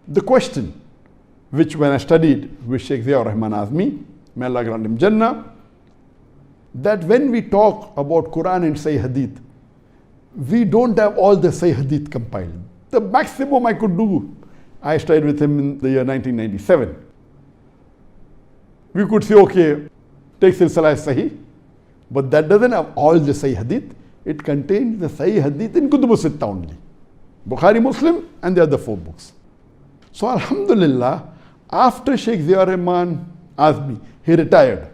the question, which when I studied with Sheikh Ziaur Rahman Azmi, may Allah grant him Jannah, that when we talk about Quran and Sahih Hadith, we don't have all the Sahih Hadith compiled. The maximum I could do, I studied with him in the year 1997. We could say, okay, take Silsila as Sahih, but that doesn't have all the Sahih Hadith. It contains the Sahih Hadith in Kutub Sitta only. Bukhari, Muslim, and the other 4 books. So Alhamdulillah, after Sheikh Ziaur Rahman Azmi, he retired.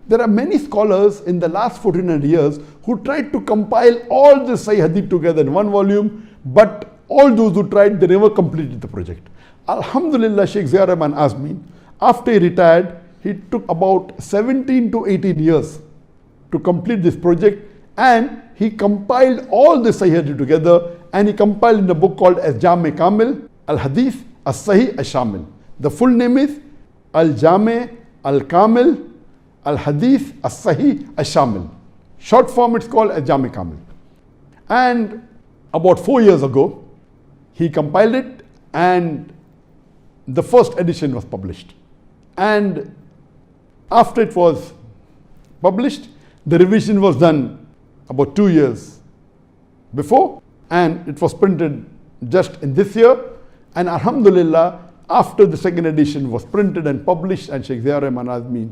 There are many scholars in the last 1400 years who tried to compile all the Sahih Hadith together in one volume, but all those who tried, they never completed the project. Alhamdulillah, Sheikh Ziaur Rahman Azmi, after he retired, he took about 17 to 18 years to complete this project, and he compiled all the Sahih Hadith together, and he compiled in a book called Al-Jami Kamil, Al-Hadith, As-Sahih, Al-Shamil. The full name is Al-Jami, Al-Kamil, Al-Hadith, As-Sahih, Al-Shamil. Short form, it's called Al-Jami Kamil. And about 4 years ago, he compiled it, and the first edition was published. And after it was published, the revision was done about 2 years before, and it was printed just in this year. And Alhamdulillah, after the second edition was printed and published, and Sheikh Ziaur Rahman Azmi,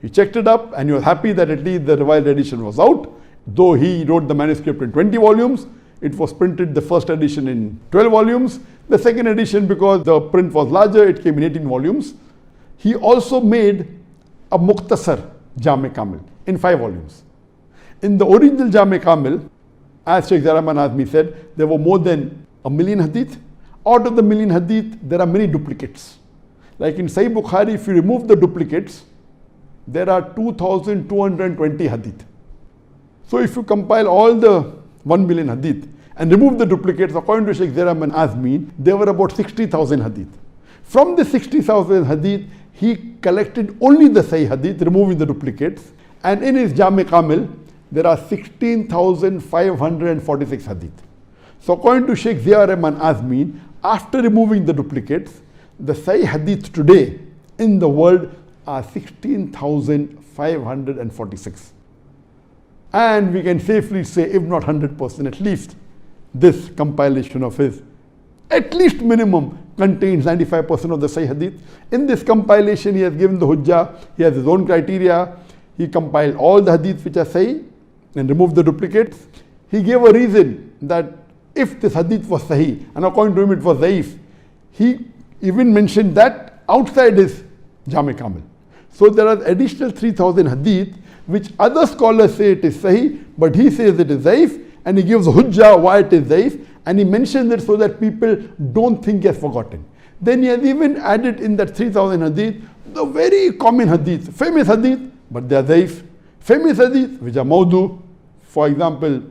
he checked it up and he was happy that at least the revised edition was out. Though he wrote the manuscript in 20 volumes, it was printed, the first edition, in 12 volumes. The second edition, because the print was larger, it came in 18 volumes. He also made a Mukhtasar Jami Kamil in 5 volumes. In the original Jami Kamil, as Sheikh Ziaur Rahman Azmi said, there were more than 1 million hadith. Out of the 1 million hadith, there are many duplicates. Like in Sahih Bukhari, if you remove the duplicates, there are 2,220 hadith. So if you compile all the 1 million hadith and remove the duplicates, according to Sheikh Ziaur Rahman Azmi, there were about 60,000 hadith. From the 60,000 hadith, he collected only the Sahih hadith, removing the duplicates. And in his Jami Kamil, there are 16,546 hadith. So according to Sheikh Ziaur Rahman Azmi, after removing the duplicates, the Sahih hadith today in the world are 16,546. And we can safely say, if not 100%, at least this compilation of his, at least minimum, contains 95% of the Sahih hadith. In this compilation, he has given the hujjah, he has his own criteria. He compiled all the hadith which are Sahih and removed the duplicates. He gave a reason that if this hadith was Sahih, and according to him it was Zaif, he even mentioned that outside his Jami Kamil. So there are additional 3,000 hadith which other scholars say it is Sahih, but he says it is Zaif, and he gives hujjah why it is Zaif, and he mentions it so that people don't think he has forgotten. Then he has even added in that 3,000 hadith the very common hadith, famous hadith, but they are Zaif. Famous hadith which are Mawdu. For example,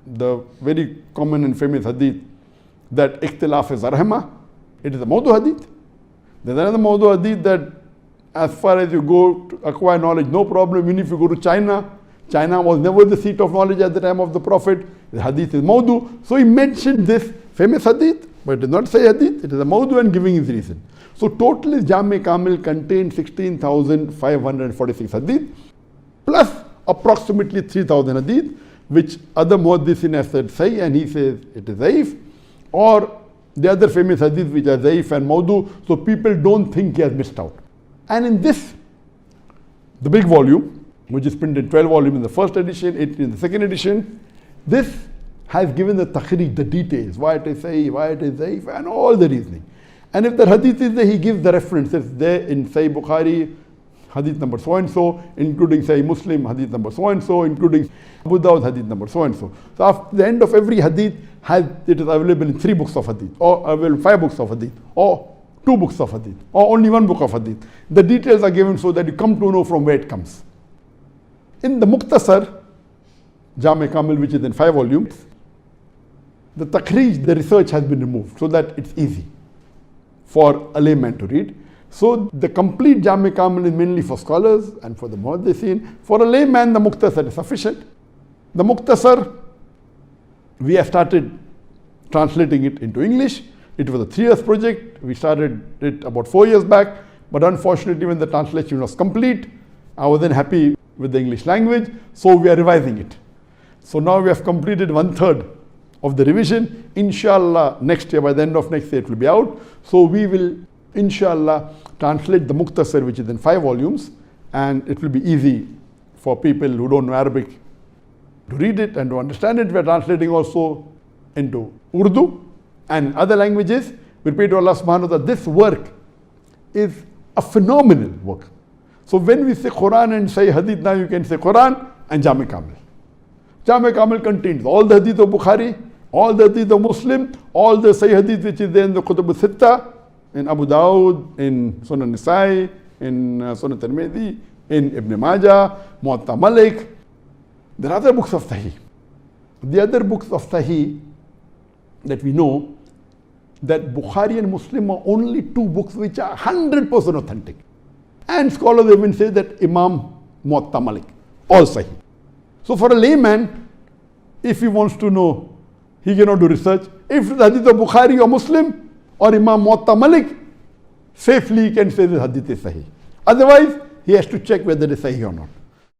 the very common and famous hadith that Ikhtilaf is Rahmah, it is a Mawdu hadith. There's another Mawdu hadith that as far as you go to acquire knowledge, no problem. Even if you go to China, China was never the seat of knowledge at the time of the Prophet. The hadith is Mawdu. So he mentioned this famous hadith, but it is not Sahih hadith, it is a Mawdu, and giving his reason. So total his Jami Kamil contains 16,546 hadith, plus approximately 3,000 hadith, which other muhaddithin have said Sahih, and he says it is Zaif, or the other famous hadith which are Zaif and Mawdu, so people don't think he has missed out. And in this, the big volume, which is printed in 12 volumes in the first edition, 8 in the second edition, this has given the takhrij, the details, why it is Sahih, why it is Zaif, and all the reasoning. And if the hadith is there, he gives the references there in Sahih Bukhari, hadith number so and so, including Sahih Muslim, hadith number so and so, including Abu Dawud, hadith number so and so. So after the end of every hadith, it is available in 3 books of hadith, or available 5 books of hadith, or 2 books of hadith, or only 1 book of hadith. The details are given so that you come to know from where it comes. In the Mukhtasar Jami Kamil, which is in 5 volumes, the takhrij, the research has been removed so that it's easy for a layman to read. So the complete Jami Kamil is mainly for scholars and for the muhaddithin. For a layman, the Mukhtasar is sufficient. The Mukhtasar, we have started translating it into English. It was a 3 years project. We started it about 4 years back, but unfortunately when the translation was complete, I wasn't happy with the English language, so we are revising it. So now we have completed 1/3 of the revision. Inshallah, next year, by the end of next year, it will be out. So we will, inshallah, translate the Mukhtasar, which is in 5 volumes, and it will be easy for people who don't know Arabic to read it and to understand it. We are translating also into Urdu and other languages. We pray to Allah subhanahu wa ta'ala, this work is a phenomenal work. So when we say Quran and say Hadith, now you can say Quran and Jami Kamil. Jami Kamil contains all the Hadith of Bukhari, all the Hadith of Muslim, all the Sahih Hadith which is there in the Kutub al-Sitta, in Abu Dawud, in Sunan Nisai, in Sunan Tirmidhi, in Ibn Majah, Muwatta Malik. There are other books of Sahih. The other books of Sahih that we know, that Bukhari and Muslim are only 2 books which are 100% authentic. And scholars even say that Imam Muwatta Malik, all Sahih. So for a layman, if he wants to know, he cannot do research. If the Hadith of Bukhari or Muslim or Imam Muwatta Malik, safely he can say the Hadith is Sahih. Otherwise, he has to check whether it is Sahih or not.